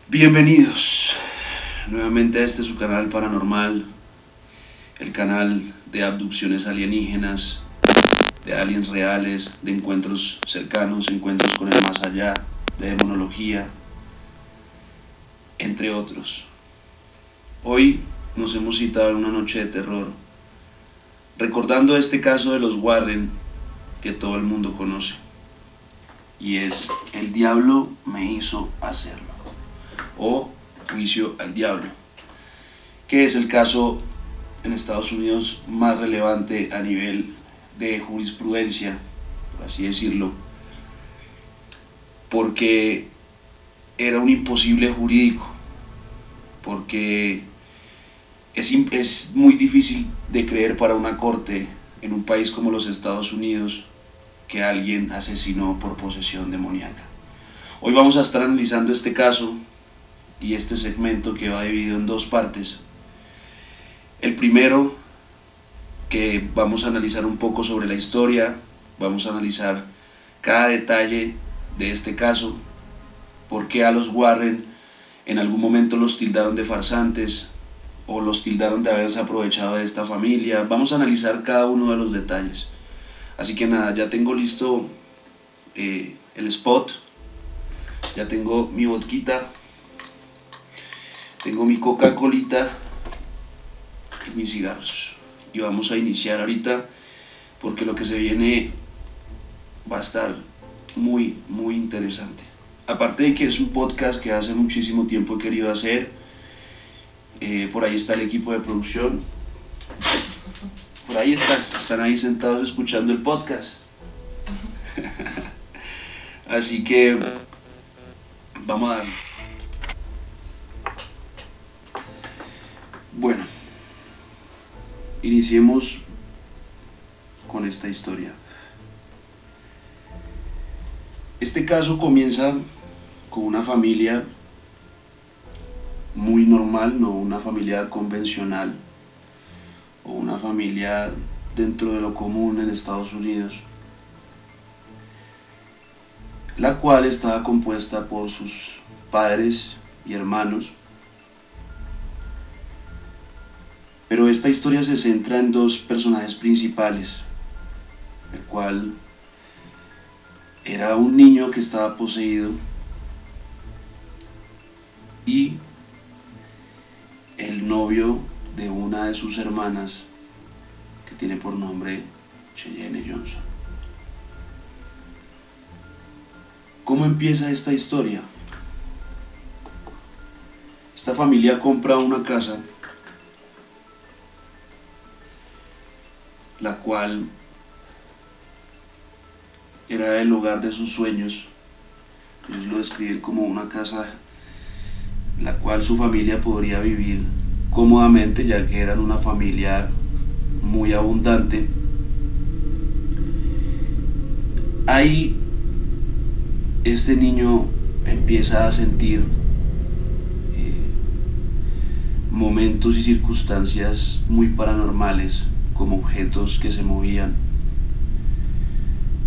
Bienvenidos nuevamente a este su canal paranormal, el canal de abducciones alienígenas, de aliens reales, de encuentros cercanos, encuentros con el más allá, de demonología, entre otros. Hoy nos hemos citado en una noche de terror, recordando este caso de los Warren que todo el mundo conoce, y es El diablo me hizo hacerlo, o Juicio al Diablo, que es el caso en Estados Unidos más relevante a nivel de jurisprudencia, por así decirlo, porque era un imposible jurídico, porque es muy difícil de creer para una corte en un país como los Estados Unidos que alguien asesinó por posesión demoníaca. Hoy vamos a estar analizando este caso y este segmento que va dividido en dos partes. El primero, que vamos a analizar un poco sobre la historia, vamos a analizar cada detalle de este caso, por qué a los Warren en algún momento los tildaron de farsantes o los tildaron de haberse aprovechado de esta familia. Vamos a analizar cada uno de los detalles. Así que nada, ya tengo listo el spot, ya tengo mi vodquita, tengo mi Coca-Colita y mis cigarros. Y vamos a iniciar ahorita porque lo que se viene va a estar muy, muy interesante. Aparte de que es un podcast que hace muchísimo tiempo he querido hacer, por ahí está el equipo de producción, por ahí están ahí sentados escuchando el podcast. Así que vamos a darle. Bueno, iniciemos con esta historia. Este caso comienza con una familia muy normal, no una familia convencional o una familia dentro de lo común en Estados Unidos, la cual estaba compuesta por sus padres y hermanos. Pero esta historia se centra en dos personajes principales, el cual era un niño que estaba poseído y el novio de una de sus hermanas, que tiene por nombre Cheyenne Johnson. ¿Cómo empieza esta historia? Esta familia compra una casa, la cual era el hogar de sus sueños. Ellos lo describen como una casa la cual su familia podría vivir cómodamente, ya que eran una familia muy abundante. Ahí este niño empieza a sentir momentos y circunstancias muy paranormales, como objetos que se movían,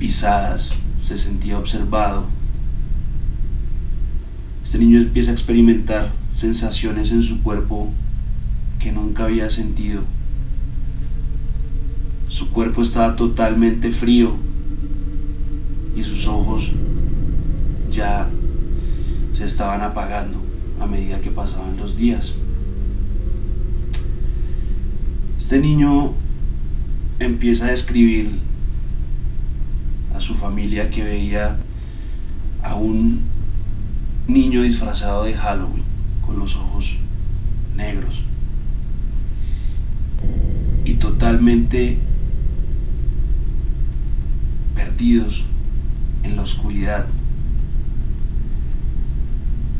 pisadas, se sentía observado. Este niño empieza a experimentar sensaciones en su cuerpo que nunca había sentido. Su cuerpo estaba totalmente frío y sus ojos ya se estaban apagando a medida que pasaban los días. Este niño empieza a describir a su familia que veía a un niño disfrazado de Halloween con los ojos negros y totalmente perdidos en la oscuridad.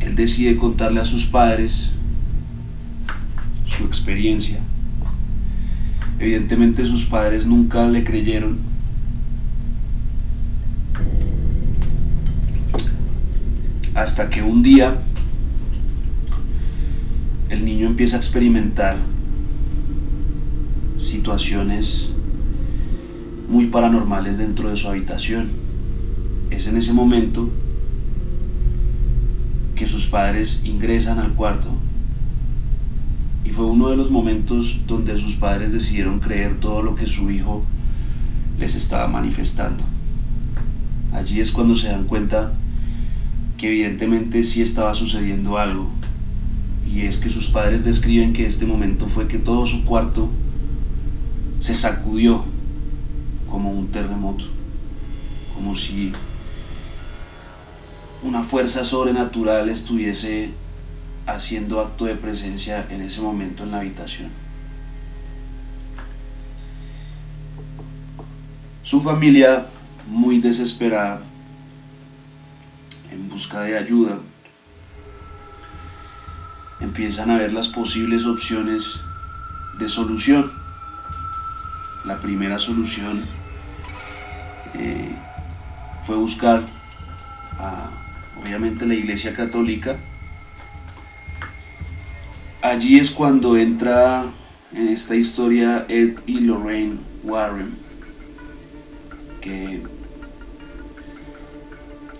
Él decide contarle a sus padres su experiencia. Evidentemente sus padres nunca le creyeron, hasta que un día el niño empieza a experimentar situaciones muy paranormales dentro de su habitación. Es en ese momento que sus padres ingresan al cuarto, y fue uno de los momentos donde sus padres decidieron creer todo lo que su hijo les estaba manifestando. Allí es cuando se dan cuenta que evidentemente sí estaba sucediendo algo, y es que sus padres describen que este momento fue que todo su cuarto se sacudió como un terremoto, como si una fuerza sobrenatural estuviese haciendo acto de presencia en ese momento en la habitación. Su familia, muy desesperada, en busca de ayuda, empiezan a ver las posibles opciones de solución. La primera solución fue buscar obviamente la Iglesia Católica. Allí es cuando entra en esta historia Ed y Lorraine Warren, que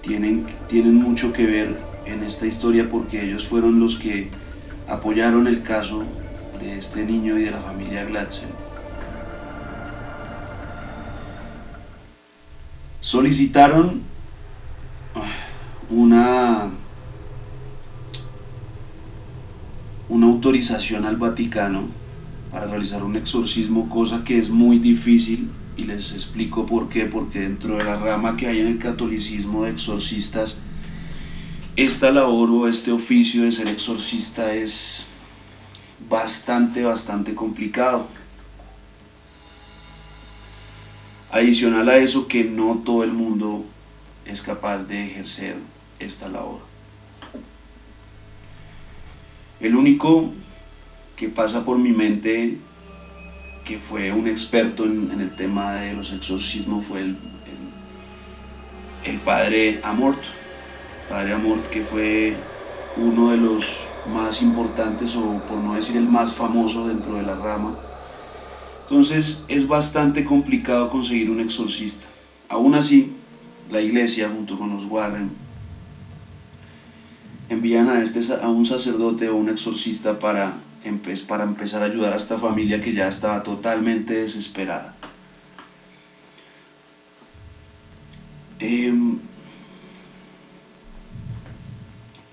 tienen mucho que ver en esta historia porque ellos fueron los que apoyaron el caso de este niño y de la familia Glatzel. Solicitaron una autorización al Vaticano para realizar un exorcismo, cosa que es muy difícil, y les explico por qué. Porque dentro de la rama que hay en el catolicismo de exorcistas, esta labor o este oficio de ser exorcista es bastante complicado. Adicional a eso, que no todo el mundo es capaz de ejercer esta labor. El único que pasa por mi mente que fue un experto en el tema de los exorcismos fue el padre Amort. Padre Amort, que fue uno de los más importantes, o por no decir el más famoso dentro de la rama. Entonces es bastante complicado conseguir un exorcista. Aún así, la iglesia junto con los Warren envían a un sacerdote o un exorcista para empezar a ayudar a esta familia que ya estaba totalmente desesperada.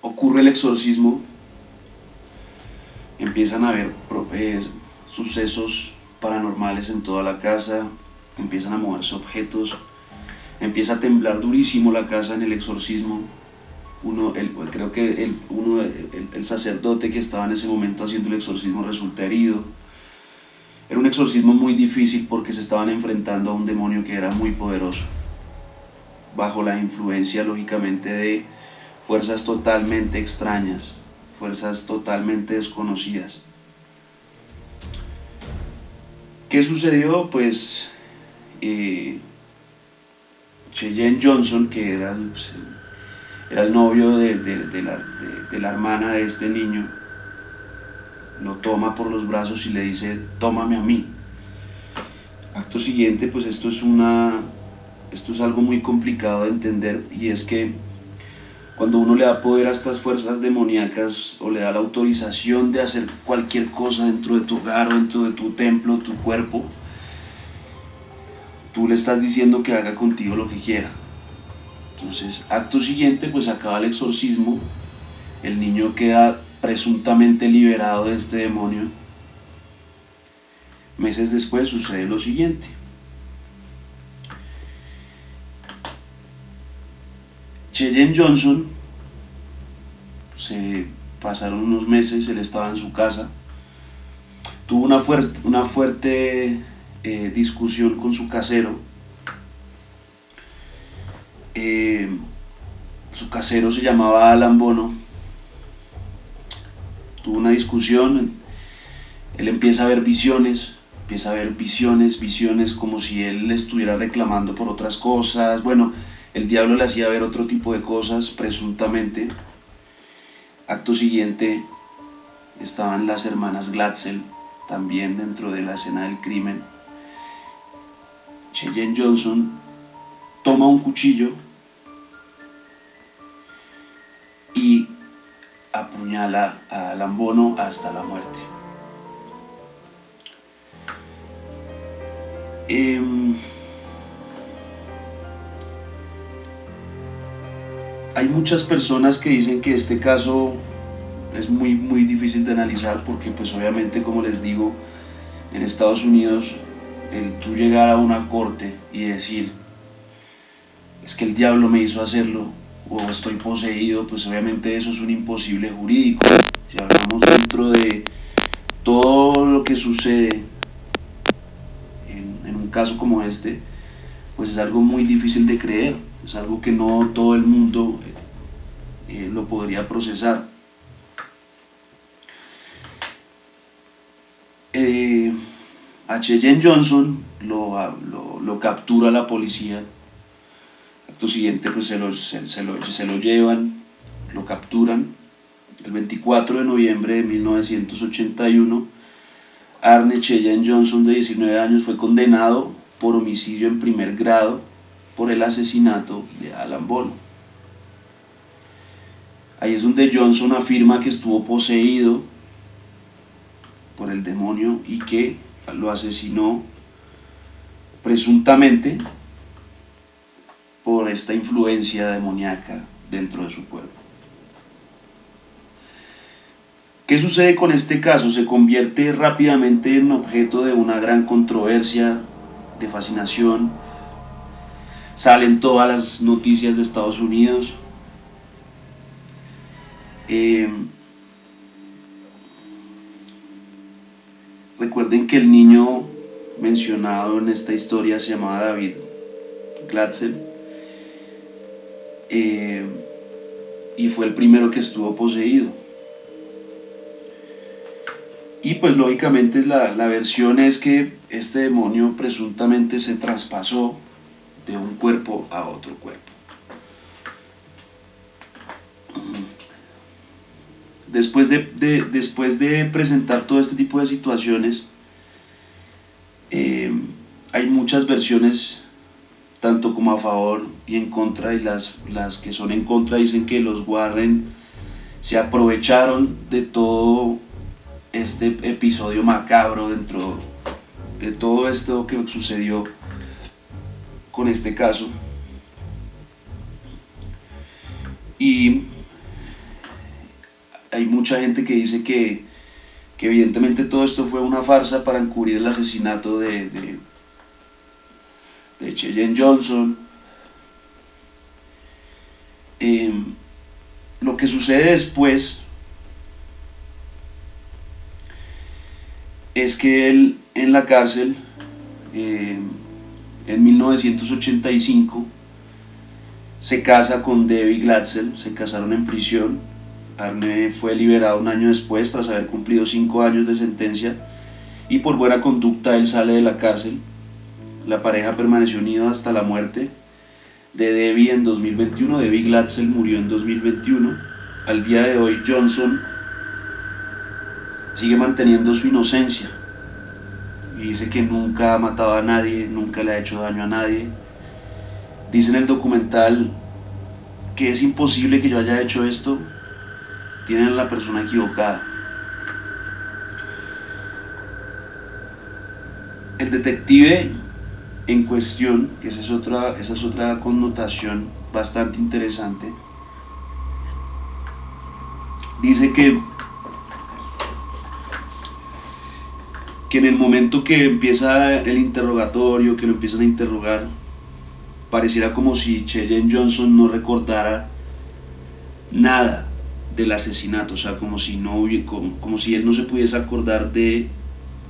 Ocurre el exorcismo, empiezan a haber sucesos paranormales en toda la casa, empiezan a moverse objetos, empieza a temblar durísimo la casa en el exorcismo. Creo que el sacerdote que estaba en ese momento haciendo el exorcismo resulta herido. Era un exorcismo muy difícil porque se estaban enfrentando a un demonio que era muy poderoso, bajo la influencia lógicamente de fuerzas totalmente extrañas, fuerzas totalmente desconocidas. ¿Qué sucedió? Pues Cheyenne Johnson, que era el novio de la hermana de este niño, lo toma por los brazos y le dice: tómame a mí. Acto siguiente, pues esto es algo muy complicado de entender, y es que cuando uno le da poder a estas fuerzas demoníacas, o le da la autorización de hacer cualquier cosa dentro de tu hogar o dentro de tu templo, tu cuerpo, tú le estás diciendo que haga contigo lo que quiera. Entonces, acto siguiente, pues acaba el exorcismo, el niño queda presuntamente liberado de este demonio. Meses después sucede lo siguiente. Cheyenne Johnson, se pasaron unos meses, él estaba en su casa, tuvo una fuerte discusión con su casero. Su casero se llamaba Alan Bono. Tuvo una discusión, él empieza a ver visiones, como si él estuviera reclamando por otras cosas. Bueno, el diablo le hacía ver otro tipo de cosas, presuntamente. Acto siguiente, estaban las hermanas Glatzel también dentro de la escena del crimen. Cheyenne Johnson toma un cuchillo y apuñala a Alan Bono hasta la muerte. Hay muchas personas que dicen que este caso es muy difícil de analizar porque pues obviamente, como les digo, en Estados Unidos el tú llegar a una corte y decir es que el diablo me hizo hacerlo o estoy poseído, pues obviamente eso es un imposible jurídico. Si hablamos dentro de todo lo que sucede en un caso como este, pues es algo muy difícil de creer, es algo que no todo el mundo lo podría procesar. A Cheyenne Johnson lo captura la policía. Acto siguiente pues se lo llevan, lo capturan. El 24 de noviembre de 1981, Arne Cheyenne Johnson, de 19 años, fue condenado por homicidio en primer grado por el asesinato de Alan Bono. Ahí es donde Johnson afirma que estuvo poseído por el demonio y que lo asesinó presuntamente por esta influencia demoníaca dentro de su cuerpo. ¿Qué sucede con este caso? Se convierte rápidamente en objeto de una gran controversia, de fascinación. Salen todas las noticias de Estados Unidos. Recuerden que el niño mencionado en esta historia se llamaba David Glatzel, y fue el primero que estuvo poseído. Y pues lógicamente la versión es que este demonio presuntamente se traspasó de un cuerpo a otro cuerpo. Después de presentar todo este tipo de situaciones, hay muchas versiones, tanto como a favor y en contra, y las que son en contra dicen que los Warren se aprovecharon de todo este episodio macabro dentro de todo esto que sucedió con este caso, y hay mucha gente que dice que evidentemente todo esto fue una farsa para encubrir el asesinato de Cheyenne Johnson. Lo que sucede después es que él en la cárcel, en 1985, se casa con Debbie Glatzel, se casaron en prisión. Arne fue liberado un año después tras haber cumplido 5 años de sentencia, y por buena conducta él sale de la cárcel. La pareja permaneció unida hasta la muerte de Debbie en 2021. Debbie Glatzel murió en 2021. Al día de hoy Johnson sigue manteniendo su inocencia y dice que nunca ha matado a nadie, nunca le ha hecho daño a nadie. Dice en el documental que es imposible que yo haya hecho esto, tienen a la persona equivocada. El detective en cuestión, que esa es otra connotación bastante interesante, dice que en el momento que empieza el interrogatorio, que lo empiezan a interrogar, pareciera como si Cheyenne Johnson no recordara nada del asesinato, o sea, como si él no se pudiese acordar de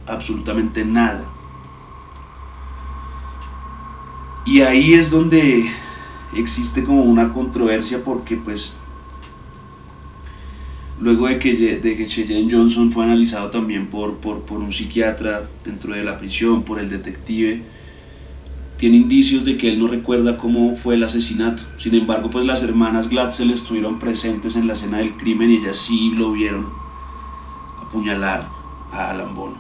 absolutamente nada. Y ahí es donde existe como una controversia, porque pues luego de que Cheyenne Johnson fue analizado también por un psiquiatra dentro de la prisión, por el detective, tiene indicios de que él no recuerda cómo fue el asesinato. Sin embargo, pues las hermanas Glatzel estuvieron presentes en la escena del crimen y ellas sí lo vieron apuñalar a Alan Bono.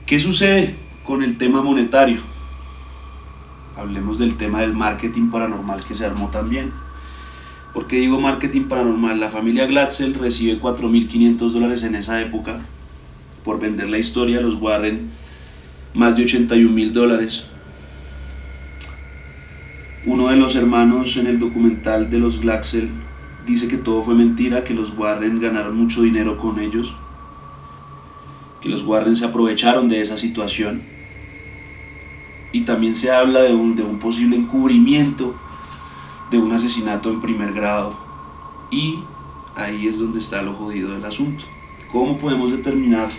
¿Qué sucede con el tema monetario? Hablemos del tema del marketing paranormal que se armó también. ¿Por qué digo marketing paranormal? La familia Glatzel recibe $4.500 en esa época por vender la historia de los Warren, más de $81.000. Uno de los hermanos en el documental de los Glatzel dice que todo fue mentira, que los Warren ganaron mucho dinero con ellos, que los Warren se aprovecharon de esa situación. Y también se habla de un posible encubrimiento de un asesinato en primer grado. Y ahí es donde está lo jodido del asunto. ¿Cómo podemos determinar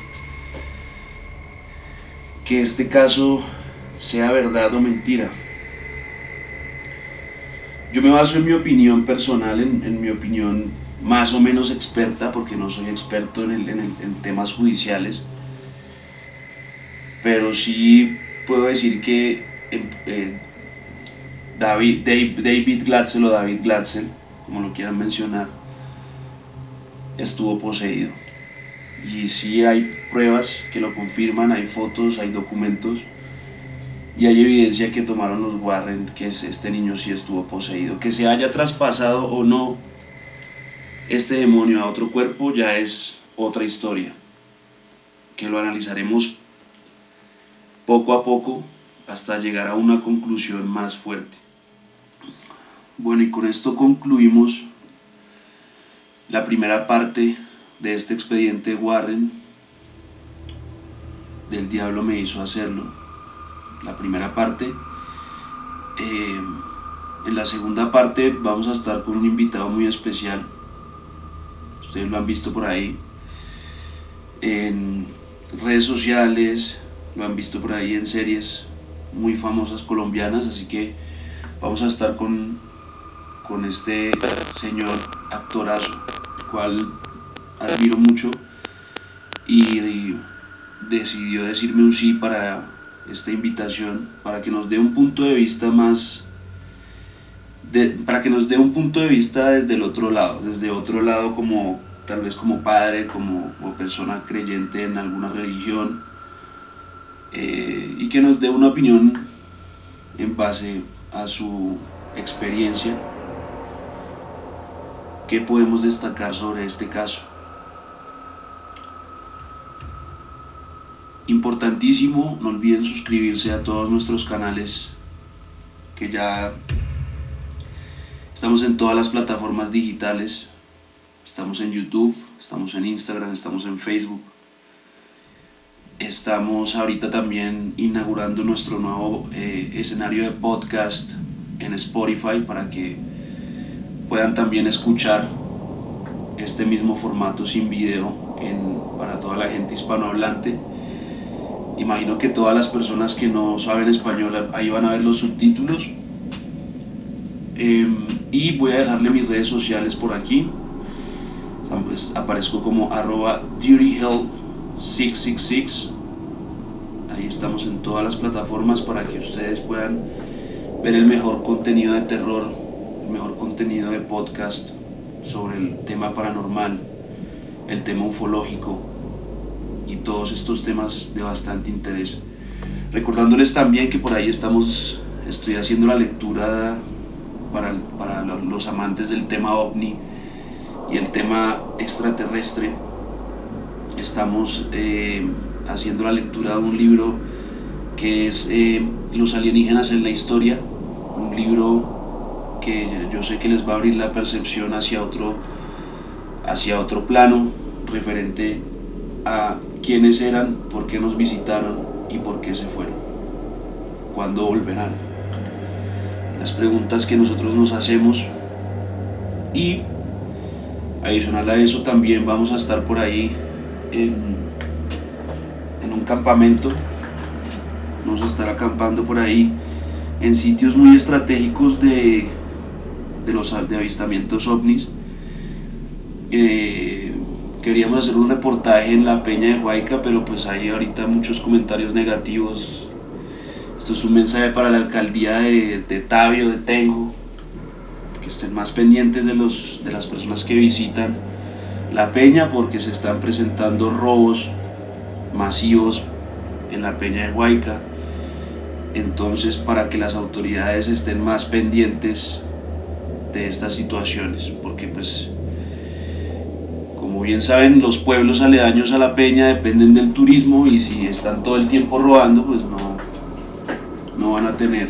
que este caso sea verdad o mentira? Yo me baso en mi opinión personal, en mi opinión más o menos experta, porque no soy experto en temas judiciales, pero sí puedo decir que David Glatzel o David Glatzel, como lo quieran mencionar, estuvo poseído. Y sí hay pruebas que lo confirman, hay fotos, hay documentos y hay evidencia que tomaron los Warren que este niño sí estuvo poseído. Que se haya traspasado o no este demonio a otro cuerpo ya es otra historia, que lo analizaremos poco a poco hasta llegar a una conclusión más fuerte. Bueno, y con esto concluimos la primera parte de este expediente Warren, del diablo me hizo hacerlo. La primera parte. En la segunda parte vamos a estar con un invitado muy especial. Ustedes lo han visto por ahí en redes sociales, lo han visto por ahí en series muy famosas colombianas, así que vamos a estar con este señor actorazo, el cual admiro mucho, y decidió decirme un sí para esta invitación, para que nos dé un punto de vista más para que nos dé un punto de vista desde otro lado, como tal vez como padre, como persona creyente en alguna religión, y que nos dé una opinión en base a su experiencia. ¿Qué podemos destacar sobre este caso? Importantísimo, no olviden suscribirse a todos nuestros canales, que ya estamos en todas las plataformas digitales. Estamos en YouTube, estamos en Instagram, estamos en Facebook. Estamos ahorita también inaugurando nuestro nuevo escenario de podcast en Spotify, para que puedan también escuchar este mismo formato sin video para toda la gente hispanohablante. Imagino que todas las personas que no saben español ahí van a ver los subtítulos. Y voy a dejarle mis redes sociales por aquí. Pues aparezco como @dutyhell666. Ahí estamos en todas las plataformas para que ustedes puedan ver el mejor contenido de terror, el mejor contenido de podcast sobre el tema paranormal, el tema ufológico y todos estos temas de bastante interés. Recordándoles también que por ahí estoy haciendo la lectura para los amantes del tema ovni y el tema extraterrestre. Estamos haciendo la lectura de un libro que es Los alienígenas en la historia, un libro que yo sé que les va a abrir la percepción hacia otro plano, referente a quiénes eran, por qué nos visitaron y por qué se fueron, cuándo volverán, las preguntas que nosotros nos hacemos. Y adicional a eso también vamos a estar por ahí en un campamento. Vamos a estar acampando por ahí en sitios muy estratégicos de avistamientos ovnis. Queríamos hacer un reportaje en la Peña de Huayca, pero pues hay ahorita muchos comentarios negativos. Esto es un mensaje para la alcaldía de Tabio, de Tenjo, que estén más pendientes de las personas que visitan la Peña, porque se están presentando robos masivos en la Peña de Huayca. Entonces, para que las autoridades estén más pendientes de estas situaciones, porque pues como bien saben, los pueblos aledaños a la peña dependen del turismo y si están todo el tiempo robando, pues no van a tener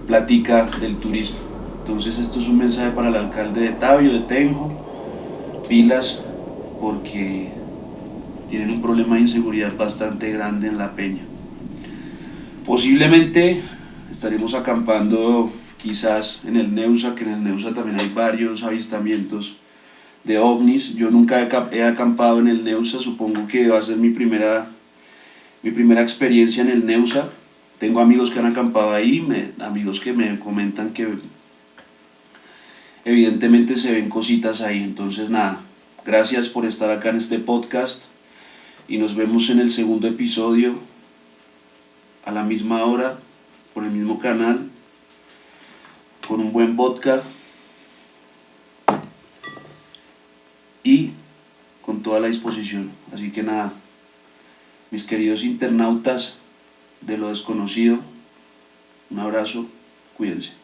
platica del turismo. Entonces esto es un mensaje para el alcalde de Tabio, de Tenjo, pilas, porque tienen un problema de inseguridad bastante grande en la peña. Posiblemente estaremos acampando quizás en el Neusa, que en el Neusa también hay varios avistamientos de ovnis. Yo nunca he acampado en el Neusa, supongo que va a ser mi primera experiencia en el Neusa. Tengo amigos que han acampado ahí, amigos que me comentan que evidentemente se ven cositas ahí. Entonces nada, gracias por estar acá en este podcast y nos vemos en el segundo episodio a la misma hora, por el mismo canal, con un buen vodka y con toda la disposición. Así que nada, mis queridos internautas de lo desconocido, un abrazo, cuídense.